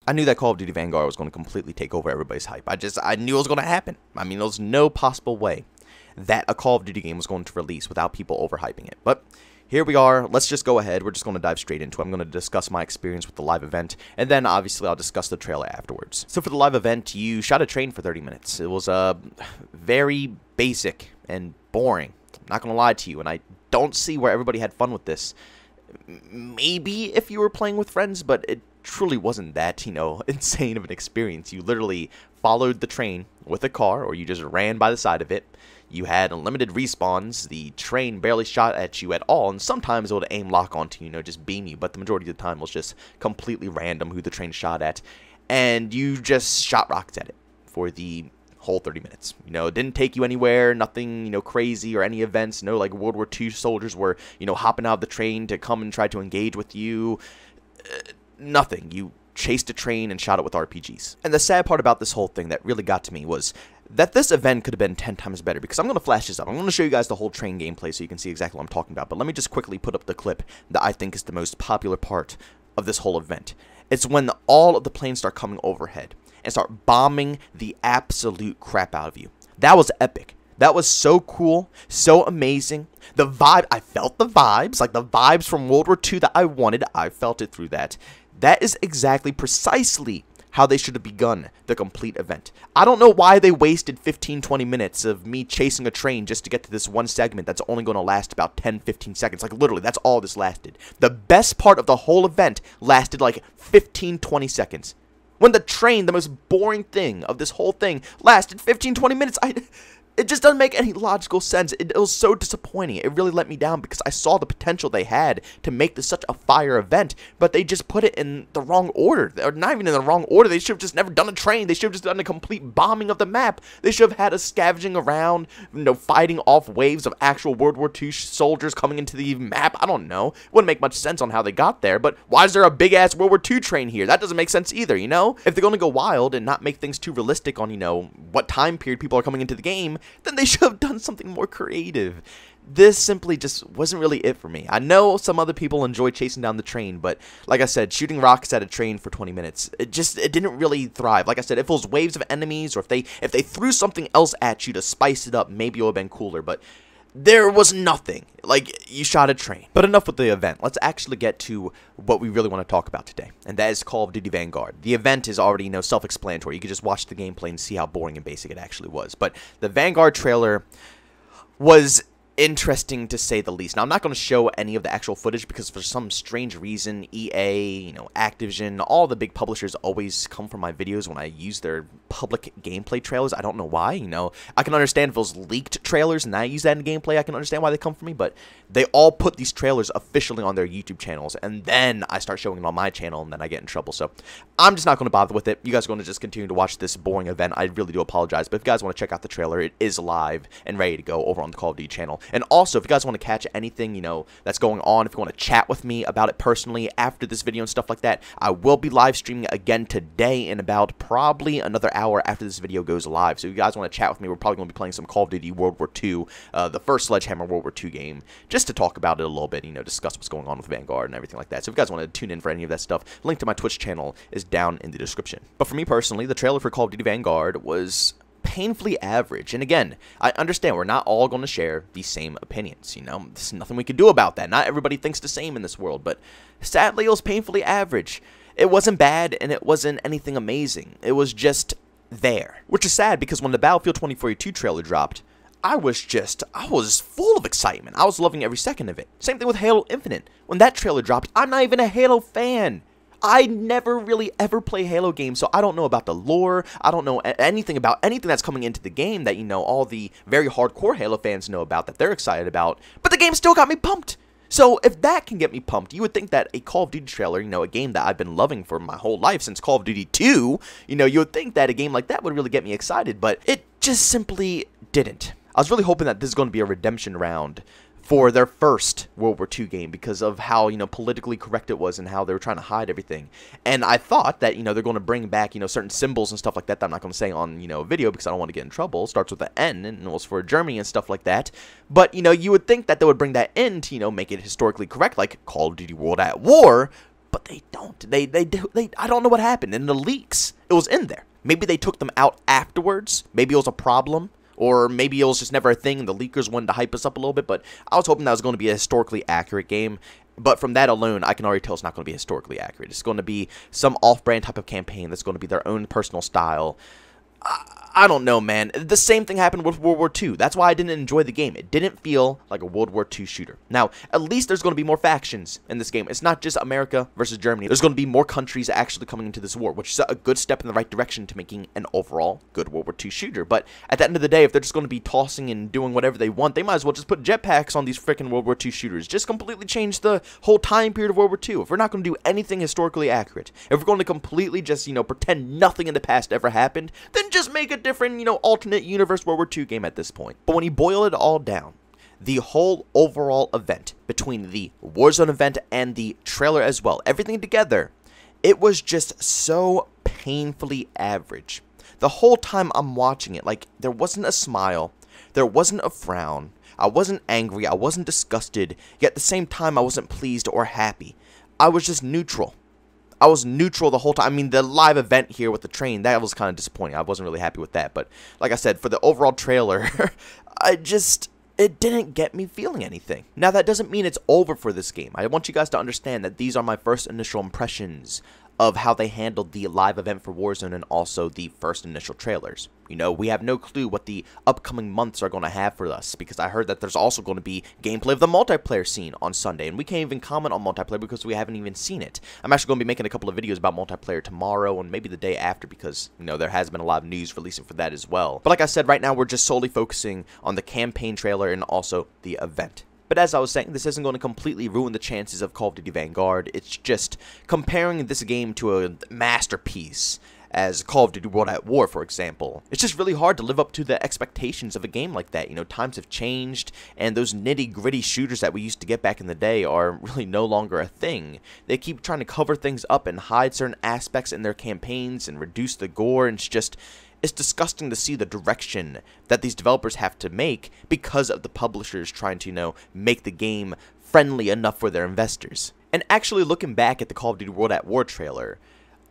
I knew that Call of Duty Vanguard was going to completely take over everybody's hype. I knew it was going to happen. I mean, there was no possible way that a Call of Duty game was going to release without people overhyping it. But here we are. Let's just go ahead. We're just going to dive straight into it. I'm going to discuss my experience with the live event, and then obviously I'll discuss the trailer afterwards. So for the live event, you shot a train for 30 minutes. It was very basic and boring. I'm not going to lie to you, and I don't see where everybody had fun with this. Maybe if you were playing with friends, but it truly wasn't that, insane of an experience. You literally followed the train with a car, or you just ran by the side of it. You had unlimited respawns. The train barely shot at you at all, and sometimes it would aim lock onto you, just beam you, but the majority of the time was just completely random who the train shot at, and you just shot rockets at it for the whole 30 minutes. It didn't take you anywhere, nothing, crazy or any events. No, like World War II soldiers were, hopping out of the train to come and try to engage with you. Nothing. You chased a train and shot it with RPGs. And the sad part about this whole thing that really got to me was that this event could have been 10 times better, because I'm going to flash this up. I'm going to show you guys the whole train gameplay so you can see exactly what I'm talking about. But let me just quickly put up the clip that I think is the most popular part of this whole event. It's when all of the planes start coming overhead and start bombing the absolute crap out of you. That was epic. That was so cool, so amazing. The vibe, I felt the vibes, like the vibes from World War II that I wanted. I felt it through that. That is exactly, precisely how they should have begun the complete event. I don't know why they wasted 15-20 minutes of me chasing a train just to get to this one segment that's only going to last about 10-15 seconds. Like, literally, that's all this lasted. The best part of the whole event lasted like 15-20 seconds. When the train, the most boring thing of this whole thing, lasted 15-20 minutes, it just doesn't make any logical sense. It was so disappointing. It really let me down because I saw the potential they had to make this such a fire event, but they just put it in the wrong order. Or not even in the wrong order. They should have just never done a train. They should have just done a complete bombing of the map. They should have had us scavenging around, fighting off waves of actual World War II soldiers coming into the map. I don't know. It wouldn't make much sense on how they got there, but why is there a big-ass World War II train here? That doesn't make sense either, If they're going to go wild and not make things too realistic on, what time period people are coming into the game, then they should have done something more creative. This simply just wasn't really it for me. I know some other people enjoy chasing down the train, but like I said, shooting rockets at a train for 20 minutes, it didn't really thrive. Like I said, if it was waves of enemies, or if they threw something else at you to spice it up, maybe it would have been cooler, but there was nothing. Like, you shot a train. But enough with the event. Let's actually get to what we really want to talk about today, and that is Call of Duty Vanguard. The event is already, self-explanatory. You can just watch the gameplay and see how boring and basic it actually was. But the Vanguard trailer was interesting to say the least. Now, I'm not going to show any of the actual footage because for some strange reason, EA, Activision, all the big publishers always come from my videos when I use their public gameplay trailers. I don't know why, I can understand if it was leaked trailers and I use that in gameplay, I can understand why they come from me, but they all put these trailers officially on their YouTube channels, and then I start showing it on my channel, and then I get in trouble. So I'm just not going to bother with it. You guys are going to just continue to watch this boring event. I really do apologize, but if you guys want to check out the trailer, it is live and ready to go over on the Call of Duty channel. And also, if you guys want to catch anything, that's going on, if you want to chat with me about it personally after this video and stuff like that, I will be live streaming again today in about probably another hour after this video goes live. So if you guys want to chat with me, we're probably going to be playing some Call of Duty World War II, the first Sledgehammer World War II game, just to talk about it a little bit, discuss what's going on with Vanguard and everything like that. So if you guys want to tune in for any of that stuff, link to my Twitch channel is down in the description. But for me personally, the trailer for Call of Duty Vanguard was painfully average. And again, I understand we're not all going to share the same opinions, there's nothing we can do about that. Not everybody thinks the same in this world, but sadly it was painfully average. It wasn't bad and it wasn't anything amazing. It was just there, which is sad because when the Battlefield 2042 trailer dropped, I was full of excitement. I was loving every second of it. Same thing with Halo Infinite. When that trailer dropped, I'm not even a Halo fan. I never really ever play Halo games, so I don't know about the lore. I don't know anything about anything that's coming into the game that, all the very hardcore Halo fans know about, that they're excited about. But the game still got me pumped. So if that can get me pumped, you would think that a Call of Duty trailer, a game that I've been loving for my whole life since Call of Duty 2, you would think that a game like that would really get me excited, but it just simply didn't. I was really hoping that this is going to be a redemption round for their first World War II game because of how, politically correct it was and how they were trying to hide everything. And I thought that, they're going to bring back, certain symbols and stuff like that I'm not going to say on, a video because I don't want to get in trouble. It starts with an N and it was for Germany and stuff like that. But, you would think that they would bring that in to, make it historically correct, like Call of Duty World at War. but they don't. I don't know what happened. In the leaks, it was in there. Maybe they took them out afterwards. Maybe it was a problem. Or maybe it was just never a thing and the leakers wanted to hype us up a little bit. But I was hoping that was going to be a historically accurate game. But from that alone, I can already tell it's not going to be historically accurate. It's going to be some off-brand type of campaign that's going to be their own personal style. I don't know, man. The same thing happened with World War II. That's why I didn't enjoy the game. It didn't feel like a World War II shooter. Now, at least there's going to be more factions in this game. It's not just America versus Germany. There's going to be more countries actually coming into this war, which is a good step in the right direction to making an overall good World War II shooter. But at the end of the day, if they're just going to be tossing and doing whatever they want, they might as well just put jetpacks on these freaking World War II shooters. Just completely change the whole time period of World War II. If we're not going to do anything historically accurate, if we're going to completely just, pretend nothing in the past ever happened, then just make a different, alternate universe World War II game at this point. But when you boil it all down, the whole overall event between the Warzone event and the trailer as well, everything together, it was just so painfully average. The whole time I'm watching it, like, there wasn't a smile, there wasn't a frown, I wasn't angry, I wasn't disgusted, yet at the same time I wasn't pleased or happy. I was just neutral. I was neutral the whole time. I mean, the live event here with the train, that was kind of disappointing. I wasn't really happy with that. But like I said, for the overall trailer, it didn't get me feeling anything. Now, that doesn't mean it's over for this game. I want you guys to understand that these are my first initial impressions of how they handled the live event for Warzone and also the first initial trailers. We have no clue what the upcoming months are going to have for us, because I heard that there's also going to be gameplay of the multiplayer scene on Sunday, and we can't even comment on multiplayer because we haven't even seen it. I'm actually going to be making a couple of videos about multiplayer tomorrow and maybe the day after, because, there has been a lot of news releasing for that as well. But like I said, right now we're just solely focusing on the campaign trailer and also the event. But as I was saying, this isn't going to completely ruin the chances of Call of Duty Vanguard. It's just comparing this game to a masterpiece as Call of Duty World at War, for example. It's just really hard to live up to the expectations of a game like that. Times have changed, and those nitty-gritty shooters that we used to get back in the day are really no longer a thing. They keep trying to cover things up and hide certain aspects in their campaigns and reduce the gore, and it's disgusting to see the direction that these developers have to make because of the publishers trying to, make the game friendly enough for their investors. And actually looking back at the Call of Duty World at War trailer,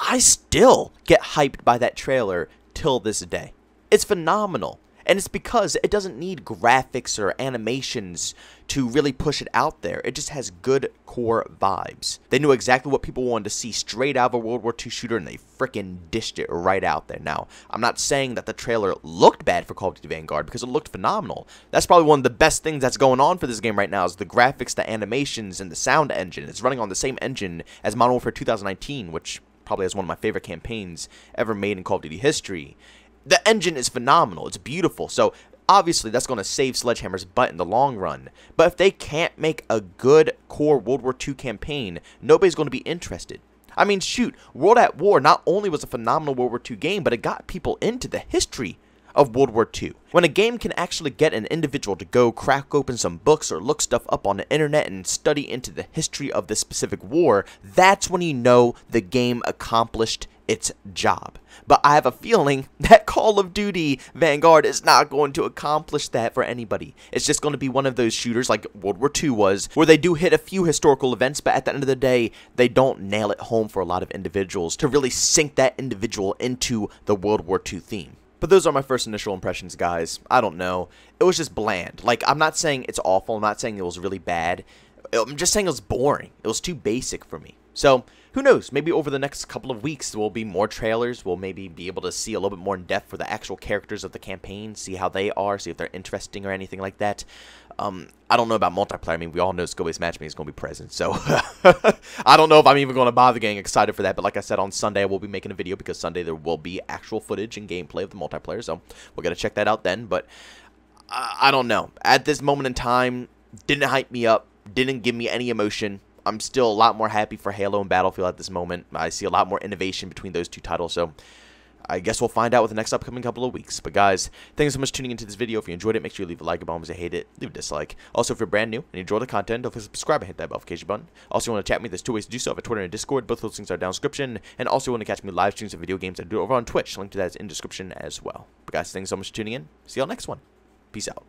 I still get hyped by that trailer till this day. It's phenomenal. And it's because it doesn't need graphics or animations to really push it out there. It just has good core vibes. They knew exactly what people wanted to see straight out of a World War II shooter, and they frickin' dished it right out there. Now, I'm not saying that the trailer looked bad for Call of Duty Vanguard, because it looked phenomenal. That's probably one of the best things that's going on for this game right now, is the graphics, the animations, and the sound engine. It's running on the same engine as Modern Warfare 2019, which probably has one of my favorite campaigns ever made in Call of Duty history. The engine is phenomenal. It's beautiful. So obviously that's going to save Sledgehammer's butt in the long run. But if they can't make a good core World War II campaign, nobody's going to be interested. I mean, shoot, World at War not only was a phenomenal World War II game, but it got people into the history of World War II. When a game can actually get an individual to go crack open some books or look stuff up on the internet and study into the history of this specific war, that's when you know the game accomplished its job. But I have a feeling that Call of Duty Vanguard is not going to accomplish that for anybody. It's just going to be one of those shooters like World War II was, where they do hit a few historical events, but at the end of the day, they don't nail it home for a lot of individuals to really sink that individual into the World War II theme. But those are my first initial impressions, guys. I don't know. It was just bland. Like, I'm not saying it's awful. I'm not saying it was really bad. I'm just saying it was boring. It was too basic for me. So, who knows? Maybe over the next couple of weeks, there will be more trailers. We'll maybe be able to see a little bit more in depth for the actual characters of the campaign, see how they are, see if they're interesting or anything like that. I don't know about multiplayer. I mean, we all know skill-based matchmaking is going to be present, so I don't know if I'm even going to bother getting excited for that. But like I said, on Sunday, I will be making a video, because Sunday there will be actual footage and gameplay of the multiplayer, so we're going to check that out then. But I don't know. At this moment in time, didn't hype me up, didn't give me any emotion. I'm still a lot more happy for Halo and Battlefield at this moment. I see a lot more innovation between those two titles, so I guess we'll find out with the next upcoming couple of weeks. But guys, thanks so much for tuning into this video. If you enjoyed it, make sure you leave a like. If you hate it, leave a dislike. Also, if you're brand new and you enjoy the content, don't forget to subscribe and hit that notification button. Also, if you want to chat with me, there's two ways to do so. I have a Twitter and a Discord. Both those links are down in the description. And also, if you want to catch me live streams of video games, I do it over on Twitch. Link to that is in the description as well. But guys, thanks so much for tuning in. See you all next one. Peace out.